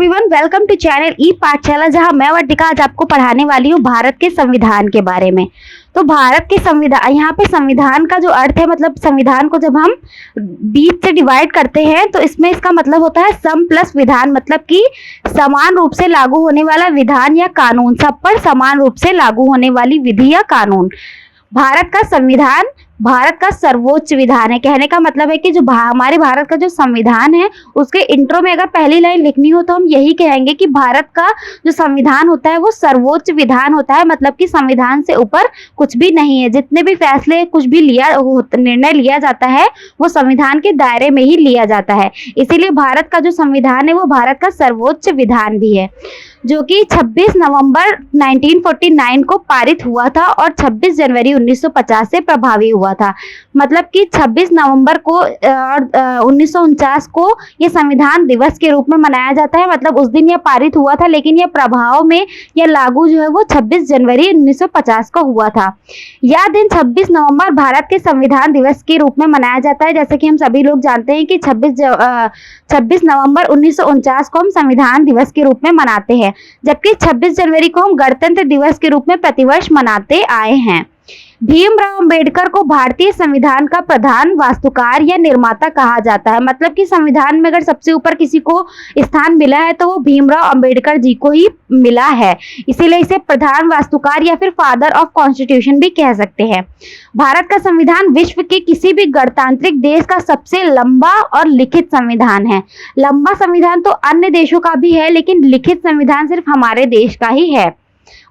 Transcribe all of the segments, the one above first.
Everyone, welcome to channel ई पाठशाला, जहां मैं वर्तिका आज आपको पढ़ाने वाली हूं भारत के संविधान के बारे में। तो भारत के संविधान, यहाँ पे संविधान का जो अर्थ है, मतलब संविधान को जब हम बीच से डिवाइड करते हैं तो इसमें इसका मतलब होता है सम प्लस विधान, मतलब कि समान रूप से लागू होने वाला विधान या कानून, सब पर समान रूप से लागू होने वाली विधि या कानून। भारत का संविधान भारत का सर्वोच्च विधान है। कहने का मतलब है कि जो हमारे भारत का जो संविधान है, उसके इंट्रो में अगर पहली लाइन लिखनी हो तो हम यही कहेंगे कि भारत का जो संविधान होता है वो सर्वोच्च विधान होता है। मतलब कि संविधान से ऊपर कुछ भी नहीं है। जितने भी फैसले, कुछ भी निर्णय लिया जाता है वो संविधान के दायरे में ही लिया जाता है। इसीलिए भारत का जो संविधान है वो भारत का सर्वोच्च विधान भी है, जो कि 26 नवंबर 1949 को पारित हुआ था और 26 जनवरी 1950 से प्रभावी हुआ था। मतलब कि 26 नवंबर को 1949 को ये संविधान दिवस के रूप में मनाया जाता है। मतलब उस दिन ये पारित हुआ था, लेकिन ये प्रभाव में या लागू जो है वो 26 जनवरी 1950 को हुआ था। यह दिन 26 नवंबर भारत के संविधान दिवस के रूप में मनाया जाता है। जैसे कि हम सभी लोग जानते हैं कि 26 नवंबर 1949 को हम संविधान दिवस के रूप में मनाते हैं, जबकि 26 जनवरी को हम गणतंत्र दिवस के रूप में प्रतिवर्ष मनाते आए हैं। भीमराव अंबेडकर को भारतीय संविधान का प्रधान वास्तुकार या निर्माता कहा जाता है। मतलब कि संविधान में अगर सबसे ऊपर किसी को स्थान मिला है तो वो भीमराव अंबेडकर जी को ही मिला है। इसीलिए इसे प्रधान वास्तुकार या फिर फादर ऑफ कॉन्स्टिट्यूशन भी कह सकते हैं। भारत का संविधान विश्व के किसी भी गणतांत्रिक देश का सबसे लंबा और लिखित संविधान है। लंबा संविधान तो अन्य देशों का भी है, लेकिन लिखित संविधान सिर्फ हमारे देश का ही है।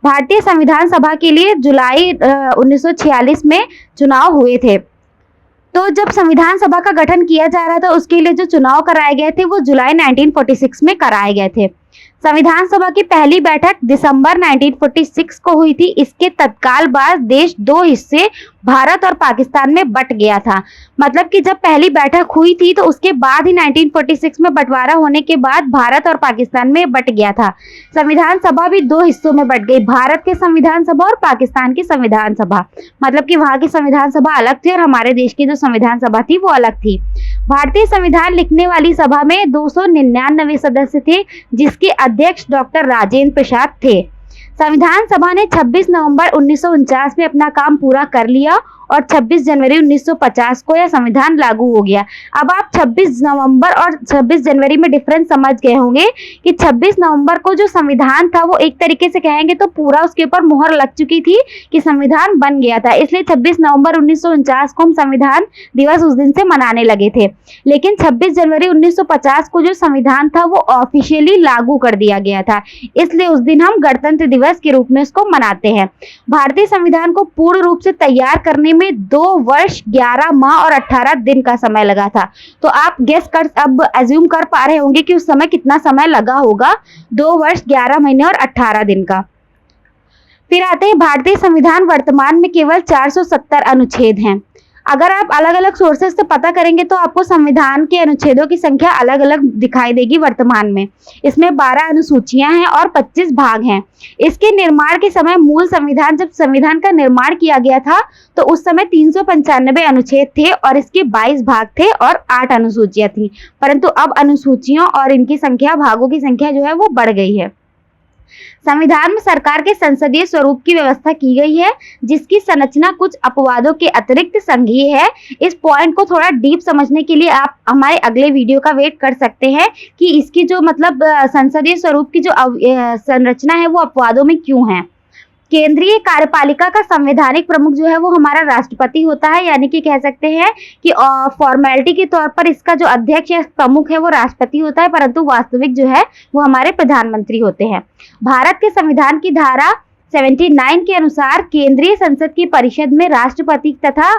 भारतीय संविधान सभा के लिए जुलाई 1946 में चुनाव हुए थे। तो जब संविधान सभा का गठन किया जा रहा था, उसके लिए जो चुनाव कराए गए थे वो जुलाई 1946 में कराए गए थे। संविधान सभा की पहली बैठक दिसंबर 1946 को हुई थी। इसके तत्काल बाद देश दो हिस्से भारत और पाकिस्तान में बट गया था। मतलब कि जब पहली बैठक हुई थी तो उसके बाद ही 1946 में बंटवारा होने के बाद भारत और पाकिस्तान में बट गया था। संविधान सभा भी दो हिस्सों में बट गई, भारत के संविधान सभा और पाकिस्तान की संविधान सभा। मतलब कि वहां की संविधान सभा अलग थी और हमारे देश की जो संविधान सभा थी वो अलग थी। भारतीय संविधान लिखने वाली सभा में 299 सदस्य थे, जिसके अध्यक्ष डॉक्टर राजेंद्र प्रसाद थे। संविधान सभा ने 26 नवंबर 1949 में अपना काम पूरा कर लिया और 26 जनवरी 1950 को यह संविधान लागू हो गया। अब आप 26 नवंबर और 26 जनवरी में डिफरेंस समझ गए होंगे कि 26 नवंबर को जो संविधान था वो एक तरीके से कहेंगे तो पूरा उसके ऊपर मुहर लग चुकी थी कि संविधान बन गया था। इसलिए 26 नवंबर 1949 को हम संविधान दिवस उस दिन से मनाने लगे थे। लेकिन 26 जनवरी 1950 को जो संविधान था वो ऑफिशियली लागू कर दिया गया था, इसलिए उस दिन हम गणतंत्र दिवस के रूप में उसको मनाते हैं। भारतीय संविधान को पूर्ण रूप से तैयार करने में 2 वर्ष 11 माह और 18 दिन का समय लगा था। तो आप अब अज्यूम कर पा रहे होंगे कि उस समय कितना समय लगा होगा, 2 वर्ष 11 महीने और 18 दिन का। फिर आते हैं भारतीय संविधान वर्तमान में केवल 470 अनुच्छेद हैं। अगर आप अलग अलग सोर्सेज से पता करेंगे तो आपको संविधान के अनुच्छेदों की संख्या अलग अलग दिखाई देगी वर्तमान में। इसमें 12 अनुसूचियां हैं और 25 भाग हैं। इसके निर्माण के समय जब संविधान का निर्माण किया गया था तो उस समय 395 अनुच्छेद थे और इसके 22 भाग थे और 8 अनुसूचियां थी। परंतु अब अनुसूचियों और इनकी संख्या, भागों की संख्या जो है वो बढ़ गई है। संविधान में सरकार के संसदीय स्वरूप की व्यवस्था की गई है, जिसकी संरचना कुछ अपवादों के अतिरिक्त संघीय है। इस पॉइंट को थोड़ा डीप समझने के लिए आप हमारे अगले वीडियो का वेट कर सकते हैं कि इसकी जो मतलब संसदीय स्वरूप की जो संरचना है वो अपवादों में क्यों है। केंद्रीय कार्यपालिका का संवैधानिक प्रमुख जो है वो हमारा राष्ट्रपति होता है, यानी कि कह सकते हैं कि फॉर्मेलिटी के तौर पर इसका जो अध्यक्ष या प्रमुख है वो राष्ट्रपति होता है, परंतु वास्तविक जो है वो हमारे प्रधानमंत्री होते हैं। भारत के संविधान की धारा 79 के अनुसार केंद्रीय संसद की परिषद में राष्ट्रपति तथा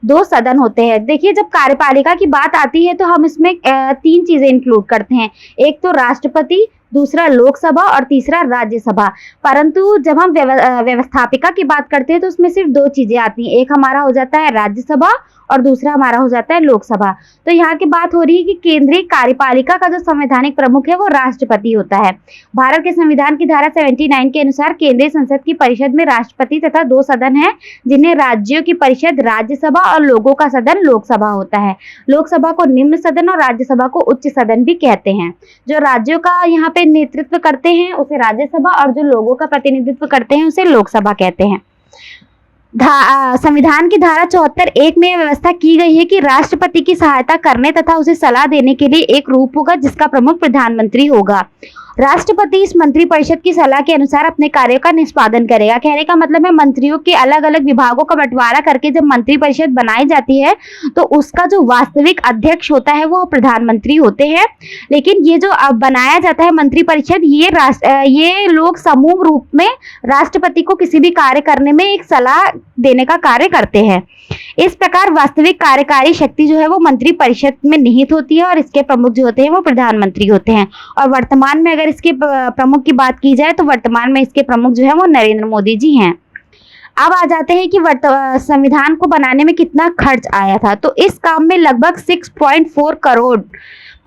2 सदन होते हैं। देखिए, जब कार्यपालिका की बात आती है तो हम इसमें 3 चीजें इंक्लूड करते हैं। एक तो राष्ट्रपति, दूसरा लोकसभा और तीसरा राज्यसभा। परंतु जब हम व्यवस्थापिका की बात करते हैं तो उसमें सिर्फ 2 चीजें आती हैं। एक हमारा हो जाता है राज्यसभा और दूसरा हमारा हो जाता है लोकसभा। तो यहाँ की बात हो रही है कि केंद्रीय कार्यपालिका का जो संवैधानिक प्रमुख है वो राष्ट्रपति होता है। भारत के संविधान की धारा 79 के अनुसार केंद्रीय संसद की परिषद में राष्ट्रपति तथा 2 सदन है, जिन्हें राज्यों की परिषद राज्यसभा और लोगों का सदन लोकसभा होता है। लोकसभा को निम्न सदन और राज्यसभा को उच्च सदन भी कहते हैं। जो राज्यों का यहाँ पे नेतृत्व करते हैं उसे राज्यसभा और जो लोगों का प्रतिनिधित्व करते हैं उसे लोकसभा कहते हैं। संविधान की धारा 74(1) में यह व्यवस्था की गई है कि राष्ट्रपति की सहायता करने तथा उसे सलाह देने के लिए एक रूप होगा जिसका प्रमुख प्रधानमंत्री होगा। राष्ट्रपति इस मंत्रिपरिषद की सलाह के अनुसार अपने कार्यों का निष्पादन करेगा। कहने का मतलब है मंत्रियों के अलग अलग विभागों का बंटवारा करके जब मंत्रिपरिषद बनाई जाती है तो उसका जो वास्तविक अध्यक्ष होता है वो प्रधानमंत्री होते हैं। लेकिन ये जो अब बनाया जाता है मंत्रिपरिषद, ये लोग समूह रूप में राष्ट्रपति को किसी भी कार्य करने में एक सलाह देने का कार्य करते हैं। इस प्रकार वास्तविक कार्यकारी शक्ति जो है वो मंत्रिपरिषद में निहित होती है और इसके प्रमुख जो होते हैं वो प्रधानमंत्री होते हैं। और वर्तमान में अगर इसके प्रमुख की बात की जाए तो वर्तमान में इसके प्रमुख जो है वो नरेंद्र मोदी जी हैं। अब आ जाते हैं कि संविधान को बनाने में कितना खर्च आया था। तो इस काम में लगभग 6.4 करोड़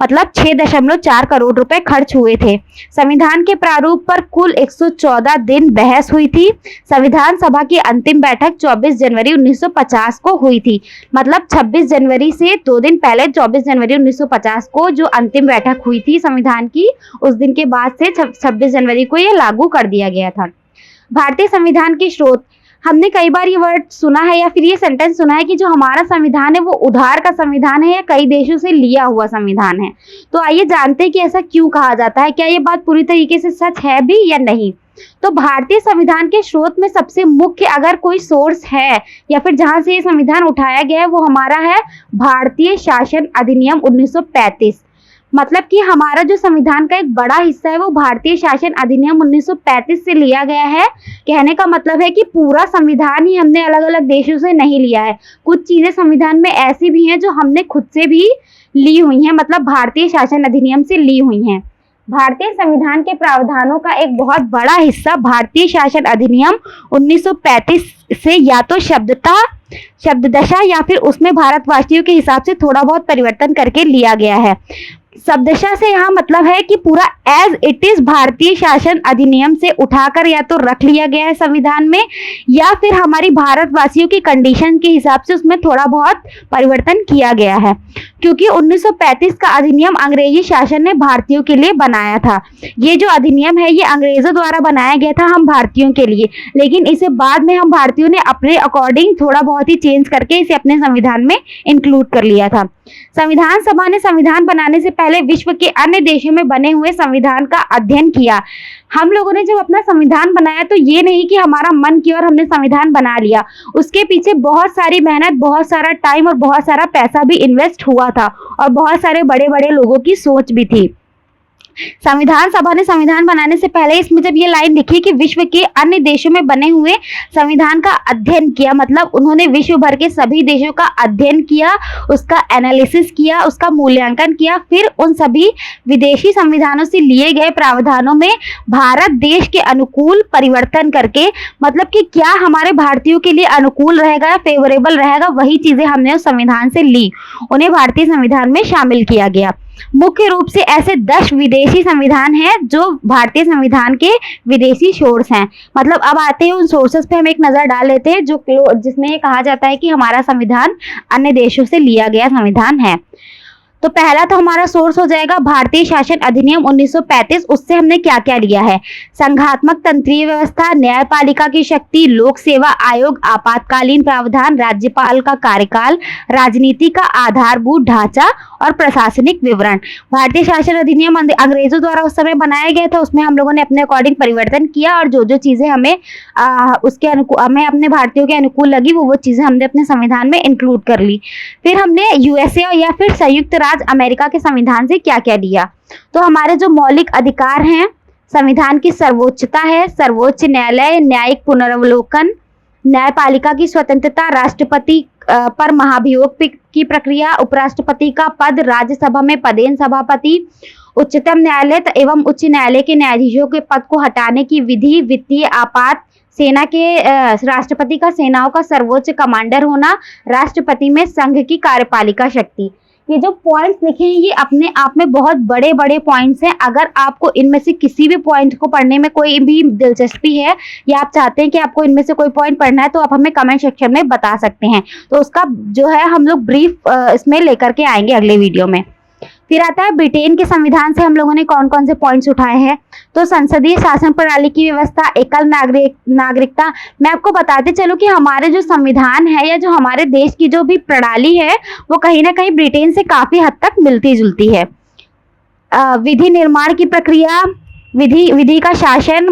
मतलब 6.4 करोड़ रुपए खर्च हुए थे। संविधान के प्रारूप पर कुल 114 दिन बहस हुई थी। संविधान सभा की अंतिम बैठक 24 जनवरी 1950 को हुई थी। मतलब 26 जनवरी से 2 दिन पहले 24 जनवरी 1950 को जो अंतिम बैठक हुई थी संविधान की, उस दिन के बाद से 26 जनवरी को ये लागू कर दिया गया था। भारतीय संविधान के स्रोत, हमने कई बार ये वर्ड सुना है या फिर ये सेंटेंस सुना है कि जो हमारा संविधान है वो उधार का संविधान है या कई देशों से लिया हुआ संविधान है। तो आइए जानते हैं कि ऐसा क्यों कहा जाता है, क्या ये बात पूरी तरीके से सच है भी या नहीं। तो भारतीय संविधान के स्रोत में सबसे मुख्य अगर कोई सोर्स है या फिर जहां से ये संविधान उठाया गया है वो हमारा है भारतीय शासन अधिनियम 1935। मतलब कि हमारा जो संविधान का एक बड़ा हिस्सा है वो भारतीय शासन अधिनियम 1935 से लिया गया है। कहने का मतलब है कि पूरा संविधान ही हमने अलग अलग देशों से नहीं लिया है। कुछ चीजें संविधान में ऐसी भी हैं जो हमने खुद से भी ली हुई हैं, मतलब भारतीय शासन अधिनियम से ली हुई हैं। भारतीय संविधान के प्रावधानों का एक बहुत बड़ा हिस्सा भारतीय शासन अधिनियम 1935 से या तो शब्दशः या फिर उसमें भारतवासियों के हिसाब से थोड़ा बहुत परिवर्तन करके लिया गया है। शब्दशः से यहाँ मतलब है कि पूरा एज इट इज भारतीय शासन अधिनियम से उठाकर या तो रख लिया गया है संविधान में या फिर हमारी भारतवासियों की कंडीशन के हिसाब से उसमें थोड़ा बहुत परिवर्तन किया गया है। क्योंकि 1935 का अधिनियम अंग्रेजी शासन ने भारतीयों के लिए बनाया था। ये जो अधिनियम है ये अंग्रेजों द्वारा बनाया गया था हम भारतीयों के लिए, लेकिन इसे बाद में हम भारतीयों ने अपने अकॉर्डिंग थोड़ा बहुत ही चेंज करके इसे अपने संविधान में इंक्लूड कर लिया था। संविधान सभा ने संविधान बनाने से पहले विश्व के अन्य देशों में बने हुए संविधान का अध्ययन किया। हम लोगों ने जब अपना संविधान बनाया तो ये नहीं कि हमारा मन किया और हमने संविधान बना लिया, उसके पीछे बहुत सारी मेहनत, बहुत सारा टाइम और बहुत सारा पैसा भी इन्वेस्ट हुआ था और बहुत सारे बड़े बड़े लोगों की सोच भी थी। संविधान सभा ने संविधान बनाने से पहले इसमें जब ये लाइन लिखी कि विश्व के अन्य देशों में बने हुए संविधान का अध्ययन किया, मतलब उन्होंने विश्व भर के सभी देशों का अध्ययन किया, उसका एनालिसिस किया, उसका मूल्यांकन किया, फिर उन सभी विदेशी संविधानों से लिए गए प्रावधानों में भारत देश के अनुकूल परिवर्तन करके, मतलब कि क्या हमारे भारतीयों के लिए अनुकूल रहेगा, फेवरेबल रहेगा, वही चीजें हमने उस संविधान से ली, उन्हें भारतीय संविधान में शामिल किया गया। मुख्य रूप से ऐसे 10 विदेशी संविधान हैं जो भारतीय संविधान के विदेशी सोर्स हैं। मतलब अब आते हैं उन सोर्सेस पे हम एक नजर डाल लेते हैं जिसमें ये कहा जाता है कि हमारा संविधान अन्य देशों से लिया गया संविधान है। तो पहला तो हमारा सोर्स हो जाएगा भारतीय शासन अधिनियम 1935। उससे हमने क्या क्या लिया है? संघात्मक तंत्रीय व्यवस्था, न्यायपालिका की शक्ति, लोक सेवा आयोग, आपातकालीन प्रावधान, राज्यपाल का कार्यकाल, राजनीति का आधारभूत ढांचा और प्रशासनिक विवरण। भारतीय शासन अधिनियम अंग्रेजों द्वारा उस समय बनाया गया था, उसमें हम लोगों ने अपने अकॉर्डिंग परिवर्तन किया और जो जो चीजें हमें हमें अपने भारतीयों के अनुकूल लगी वो चीजें हमने अपने संविधान में इंक्लूड कर ली। फिर हमने यूएसए या फिर संयुक्त राज्य अमेरिका के संविधान से क्या क्या लिया? तो हमारे जो मौलिक अधिकार हैं, संविधान की सर्वोच्चता है, सर्वोच्च न्यायालय, न्यायिक पुनरावलोकन, न्यायपालिका की स्वतंत्रता, राष्ट्रपति पर महाभियोग की प्रक्रिया, उपराष्ट्रपति का पद, राज्यसभा में पदेन सभापति, उच्चतम न्यायालय एवं उच्च न्यायालय के न्यायाधीशों के पद को हटाने की विधि, वित्तीय आपात सेना के राष्ट्रपति का सेनाओं का सर्वोच्च कमांडर होना, राष्ट्रपति में संघ की कार्यपालिका शक्ति। ये जो पॉइंट्स लिखे हैं ये अपने आप में बहुत बड़े बड़े पॉइंट्स हैं। अगर आपको इनमें से किसी भी पॉइंट को पढ़ने में कोई भी दिलचस्पी है या आप चाहते हैं कि आपको इनमें से कोई पॉइंट पढ़ना है तो आप हमें कमेंट सेक्शन में बता सकते हैं। तो उसका जो है हम लोग ब्रीफ इसमें लेकर के आएंगे अगले वीडियो में। फिर आता है ब्रिटेन के संविधान से हम लोगों ने कौन कौन से पॉइंट्स उठाए हैं। तो संसदीय शासन प्रणाली की व्यवस्था, एकल नागरिकता। मैं आपको बताते चलूं कि हमारे जो संविधान है या जो हमारे देश की जो भी प्रणाली है वो कहीं ना कहीं ब्रिटेन से काफी हद तक मिलती जुलती है। विधि निर्माण की प्रक्रिया, विधि का शासन,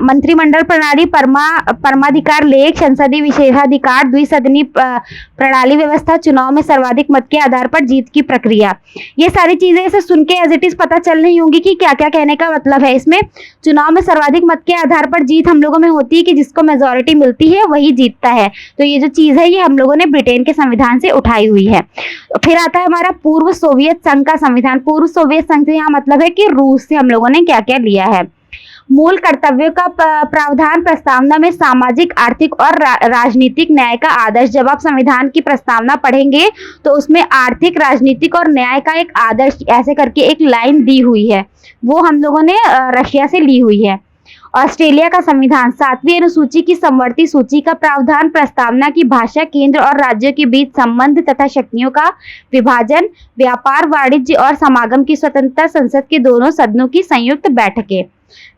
मंत्रिमंडल प्रणाली, परमाधिकार लेख, संसदीय विशेषाधिकार, द्विसदनी प्रणाली व्यवस्था, चुनाव में सर्वाधिक मत के आधार पर जीत की प्रक्रिया। ये सारी चीजें ऐसे सुन के एज इट इज पता चल रही होंगी कि क्या क्या कहने का मतलब है। इसमें चुनाव में सर्वाधिक मत के आधार पर जीत हम लोगों में होती है कि जिसको मेजोरिटी मिलती है वही जीतता है। तो ये जो चीज है ये हम लोगों ने ब्रिटेन के संविधान से उठाई हुई है। फिर आता है हमारा पूर्व सोवियत संघ का संविधान। पूर्व सोवियत संघ से यहाँ मतलब है कि रूस से हम लोगों ने क्या क्या लिया है। मूल कर्तव्यों का प्रावधान, प्रस्तावना में सामाजिक, आर्थिक और राजनीतिक न्याय का आदर्श। जब आप संविधान की प्रस्तावना पढ़ेंगे तो उसमें आर्थिक, राजनीतिक और न्याय का एक आदर्श ऐसे करके एक लाइन दी हुई है, वो हम लोगों ने रशिया से ली हुई है। ऑस्ट्रेलिया का संविधान, 7वीं अनुसूची की समवर्ती सूची का प्रावधान, प्रस्तावना की भाषा, केंद्र और राज्यों के बीच संबंध तथा शक्तियों का विभाजन, व्यापार, वाणिज्य और समागम की स्वतंत्रता, संसद के दोनों सदनों की संयुक्त बैठकें।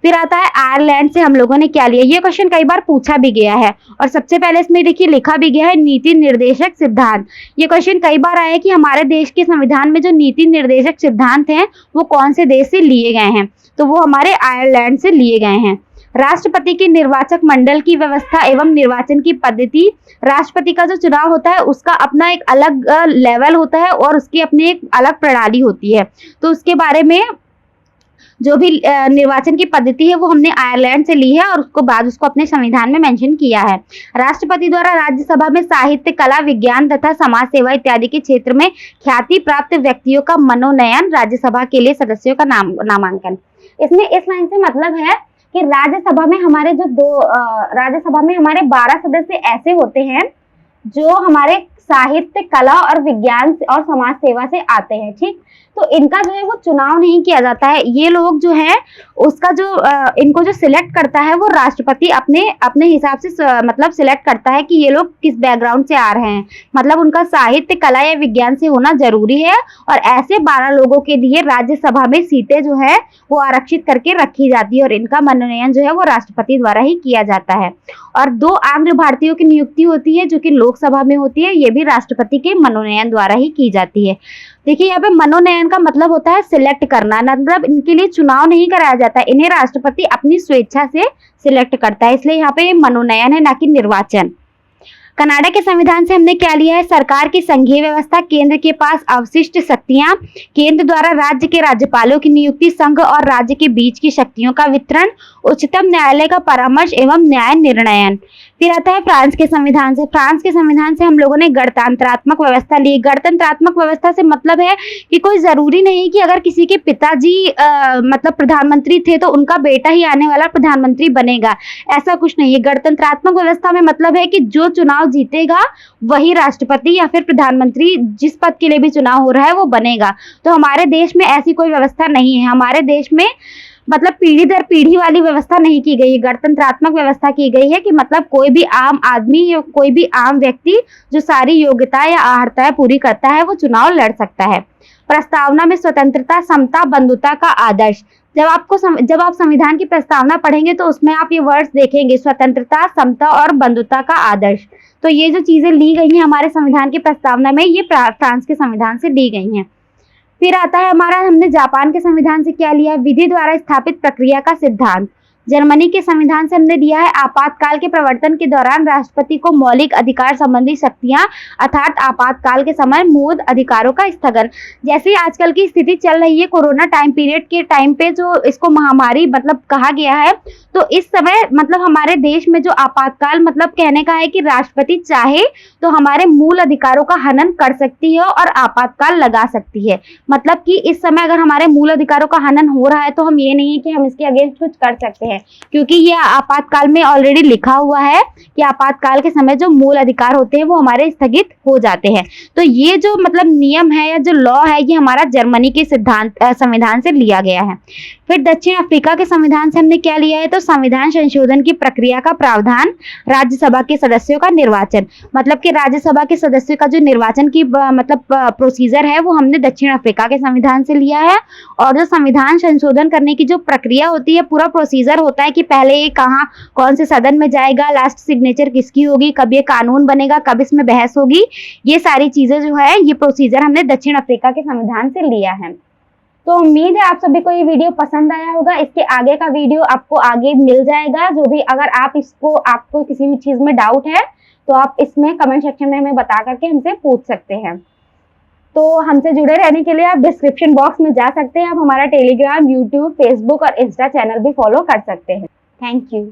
फिर आता है आयरलैंड से हम लोगों ने क्या लिया। ये क्वेश्चन कई बार पूछा भी गया है और सबसे पहले इसमें देखिए लिखा भी गया है नीति निर्देशक सिद्धांत। ये क्वेश्चन कई बार आया है कि हमारे देश के संविधान में जो नीति निर्देशक सिद्धांत हैं वो कौन से देश से लिए गए हैं, तो वो हमारे आयरलैंड से लिए गए हैं। राष्ट्रपति की निर्वाचक मंडल की व्यवस्था एवं निर्वाचन की पद्धति। राष्ट्रपति का जो चुनाव होता है उसका अपना एक अलग लेवल होता है और उसकी अपनी एक अलग प्रणाली होती है। तो उसके बारे में जो भी निर्वाचन की पद्धति है वो हमने आयरलैंड से ली है और उसको बाद उसको अपने संविधान में मेंशन किया है। राष्ट्रपति द्वारा राज्यसभा में साहित्य, कला, विज्ञान तथा समाज सेवा इत्यादि के क्षेत्र में ख्याति प्राप्त व्यक्तियों का मनोनयन, राज्यसभा के लिए सदस्यों का नामांकन। इसमें इस लाइन से मतलब है कि राज्यसभा में हमारे राज्यसभा में हमारे 12 सदस्य ऐसे होते हैं जो हमारे साहित्य, कला और विज्ञान और समाज सेवा से आते हैं। ठीक, तो इनका जो है वो चुनाव नहीं किया जाता है। ये लोग जो है उसका जो इनको जो सिलेक्ट करता है वो राष्ट्रपति अपने अपने हिसाब से मतलब सिलेक्ट करता है कि ये लोग किस बैकग्राउंड से आ रहे हैं। मतलब उनका साहित्य, कला या विज्ञान से होना जरूरी है और ऐसे 12 लोगों के लिए राज्यसभा में सीटें जो है वो आरक्षित करके रखी जाती है और इनका मनोनयन जो है वो राष्ट्रपति द्वारा ही किया जाता है। और 2 आंग्ल भारतीयों की नियुक्ति होती है जो कि लोकसभा में होती है, ये भी राष्ट्रपति के मनोनयन द्वारा ही की जाती है। देखिए यहाँ पे मनोनयन का मतलब होता है सिलेक्ट करना, मतलब इनके लिए चुनाव नहीं कराया जाता है, इन्हें राष्ट्रपति अपनी स्वेच्छा से सिलेक्ट करता है, इसलिए यहाँ पे ये मनोनयन है ना कि निर्वाचन। कनाडा के संविधान से हमने क्या लिया है, सरकार की संघीय व्यवस्था, केंद्र के पास अवशिष्ट शक्तियां, केंद्र द्वारा राज्य के राज्यपालों की नियुक्ति, संघ और राज्य के बीच की शक्तियों का वितरण, उच्चतम न्यायालय का परामर्श एवं न्याय निर्णयन। फिर आता है फ्रांस के संविधान से। फ्रांस के संविधान से हम लोगों ने गणतंत्रात्मक व्यवस्था ली। गणतंत्रात्मक व्यवस्था से मतलब है कि कोई जरूरी नहीं कि अगर किसी के पिताजी मतलब प्रधानमंत्री थे तो उनका बेटा ही आने वाला प्रधानमंत्री बनेगा, ऐसा कुछ नहीं है। गणतंत्रात्मक व्यवस्था में मतलब है कि जो चुनाव जीतेगा वही राष्ट्रपति या फिर प्रधानमंत्री, जिस पद के लिए भी चुनाव हो रहा है वो बनेगा। तो हमारे देश में ऐसी कोई व्यवस्था नहीं है। हमारे देश में मतलब पीढ़ी दर पीढ़ी वाली व्यवस्था नहीं की गई है, गणतंत्रात्मक व्यवस्था की गई है कि मतलब कोई भी आम आदमी या कोई भी आम व्यक्ति जो सारी योग्यता या अर्हताएं पूरी करता है वो चुनाव लड़ सकता है। प्रस्तावना में स्वतंत्रता, समता, बंधुता का आदर्श। जब आप संविधान की प्रस्तावना पढ़ेंगे तो उसमें आप ये वर्ड्स देखेंगे, स्वतंत्रता, समता और बंधुता का आदर्श। तो ये जो चीजें ली गई हैं हमारे संविधान की प्रस्तावना में, ये फ्रांस के संविधान से ली गई हैं। फिर आता है हमारा, हमने जापान के संविधान से क्या लिया, विधि द्वारा स्थापित प्रक्रिया का सिद्धांत। जर्मनी के संविधान से हमने दिया है आपातकाल के प्रवर्तन के दौरान राष्ट्रपति को मौलिक अधिकार संबंधी शक्तियां अर्थात आपातकाल के समय मूल अधिकारों का स्थगन। जैसे आजकल की स्थिति चल रही है कोरोना टाइम पीरियड के टाइम पे जो इसको महामारी मतलब कहा गया है, तो इस समय मतलब हमारे देश में जो आपातकाल मतलब कहने का है कि राष्ट्रपति चाहे तो हमारे मूल अधिकारों का हनन कर सकती है और आपातकाल लगा सकती है। मतलब कि इस समय अगर हमारे मूल अधिकारों का हनन हो रहा है तो हम ये नहीं है कि हम इसके अगेंस्ट कुछ कर सकते हैं। क्योंकि ये आपातकाल में ऑलरेडी लिखा हुआ है कि आपातकाल के समय जो मूल अधिकार होते हैं वो हमारे स्थगित हो जाते हैं। तो ये जो मतलब नियम है या जो लॉ है ये हमारा जर्मनी के संविधान से लिया गया है। फिर दक्षिण अफ्रीका के संविधान से हमने क्या लिया है, तो संविधान संशोधन की प्रक्रिया का प्रावधान, राज्यसभा के सदस्यों का निर्वाचन, मतलब कि राज्यसभा के सदस्यों का जो निर्वाचन की मतलब प्रोसीजर है वो हमने दक्षिण अफ्रीका के संविधान से लिया है। और जो संविधान संशोधन करने की जो प्रक्रिया होती है, पूरा प्रोसीजर होता है कि पहले ये कहाँ कौन से सदन में जाएगा, लास्ट सिग्नेचर किसकी होगी, कब ये कानून बनेगा, कब इसमें बहस होगी, ये सारी चीजें जो है ये प्रोसीजर हमने दक्षिण अफ्रीका के संविधान से लिया है। तो उम्मीद है आप सभी को ये वीडियो पसंद आया होगा। इसके आगे का वीडियो आपको आगे मिल जाएगा। जो भी अगर आपको किसी भी चीज में डाउट है तो आप इसमें कमेंट सेक्शन में हमें बता करके हमसे पूछ सकते हैं। तो हमसे जुड़े रहने के लिए आप डिस्क्रिप्शन बॉक्स में जा सकते हैं। आप हमारा टेलीग्राम, यूट्यूब, फेसबुक और इंस्टा चैनल भी फॉलो कर सकते हैं। Thank you.